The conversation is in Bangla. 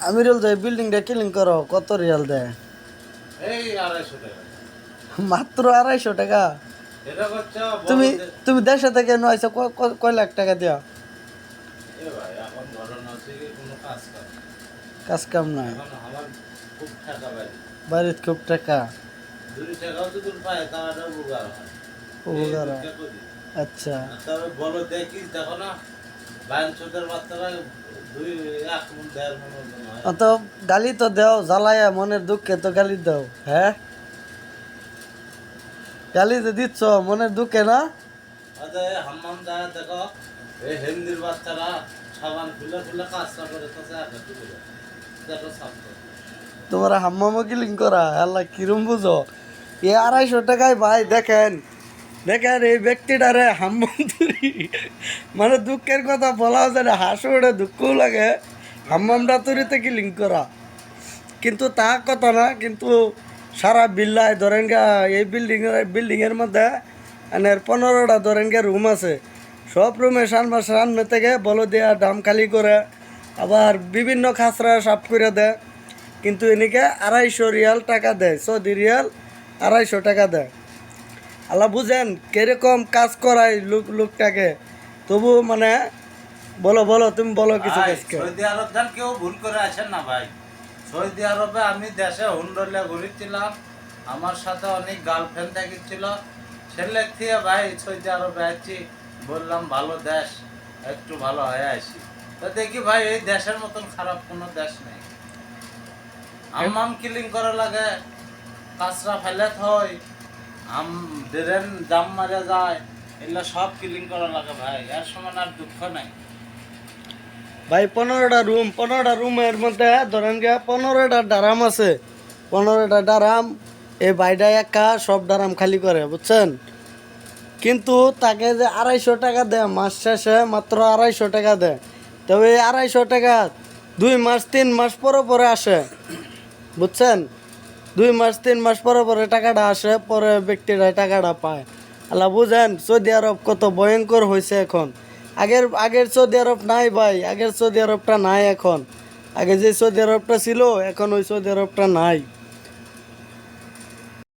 আমিরুল যে বিল্ডিংটা কিলিং করো কত রিয়াল দেয়? এই 250 টাকা। মাত্র 250 টাকা? এটা হচ্ছে তুমি বড়দের। তুমি দেশে থেকে নয়ছো কয় লাখ টাকা দিয়া? এ ভাই এখন ঘটনা হচ্ছে কি কোনো কাজ কাম কাজ কাম নাই, এখন আমার খুব টাকা বাড়ি বাড়িতে খুব টাকা। 2 টাকাও যদি পায় তাহলে উপকার হয়। এই উপকার হয়। ভিক্ষা করি। আচ্ছা, আর তবে বলো দেখিস দেখো না বাইন চোদের বাচ্চারা 1 মণ 1.5 মণ ওজন হয়। অত গালি তো দেও, জ্বালায়া মনের দুঃখে তো গালি দাও। হ্যাঁ, গালি তো দিচ্ছ মনের দুঃখে না? অতএব হাম্মাম যায় দেখো এই হিন্দির বাচ্চারা সাবান খুলে খুলে কাজটা করে তো দেখো ছাত্র। তোমার হাম্মামো কিলিং করা আল্লাহ কিরম বুঝো? 250 টাকায় ভাই দেখেন, দেখেন এই ব্যক্তিটারে হাম্মাম তুরি, মানে দুঃখের কথা বলাও যায় না, হাসো ওটা দুঃখও লাগে। হাম্মামটা তুরিতে কিলিং করা কিন্তু তা কথা না, কিন্তু সারা বিল্লায় ধরেন গা এই বিল্ডিংয়ের মধ্যে মানে 15টা ধরেন গা রুম আছে। সব রুমে সামনে থেকে বলো দেয়া ডাম খালি করে, আবার বিভিন্ন খাসরা সাফ করে দেয়। কিন্তু এনেকে 250 রিয়াল টাকা দেয়, সৌদি রিয়াল 250 টাকা দেয়। আল্লাহ বুঝেন কিরকম কাজ করায় লোকটাকে। তবু মানে বলো বলো, তুমি বলো কিছু ভাই, কাজকে। সৌদি আরব ধান কেউ ভুল করে আসেন না ভাই। সৌদি আরবে আমি দেশে হুন্ডলে ঘুরেছিলাম, আমার সাথে অনেক গার্লফ্রেন্ড থাকিছিল। ছেলে থেকে ভাই সৌদি আরবে আসছি, বললাম ভালো দেশ, একটু ভালো হয়ে আসি। তো দেখি ভাই এই দেশের মতন খারাপ কোনো দেশ নেই। আম্মাম কিলিং করা লাগে, কাঁচরা ফেলে থই, ড্রেন জাম মারা যায়, এগুলো সব কিলিং করা লাগে ভাই। এর সমান আর দুঃখ নাই। ভাই 15টা রুমের মধ্যে ধরেন গিয়া 15টা ডারাম আছে। 15টা ডারাম এই বাইডা একা সব ডারাম খালি করে, বুঝছেন? কিন্তু তাকে যে 250 টাকা দেয় মাস শেষে, মাত্র 250 টাকা দেয়। তবে এই 250 টাকা 2 মাস 3 মাস পরে পরে আসে, বুঝছেন? 2 মাস 3 মাস পরে পরে টাকাটা আসে, পরে ব্যক্তিরা টাকাটা পায়। আল্লাহ বুঝেন সৌদি আরব কত ভয়ঙ্কর হয়েছে এখন। আগের সৌদি আরব নাই ভাই, আগের সৌদি আরবটা নাই এখন। আগে যে সৌদি আরবটা ছিল এখন ওই সৌদি আরবটা নাই।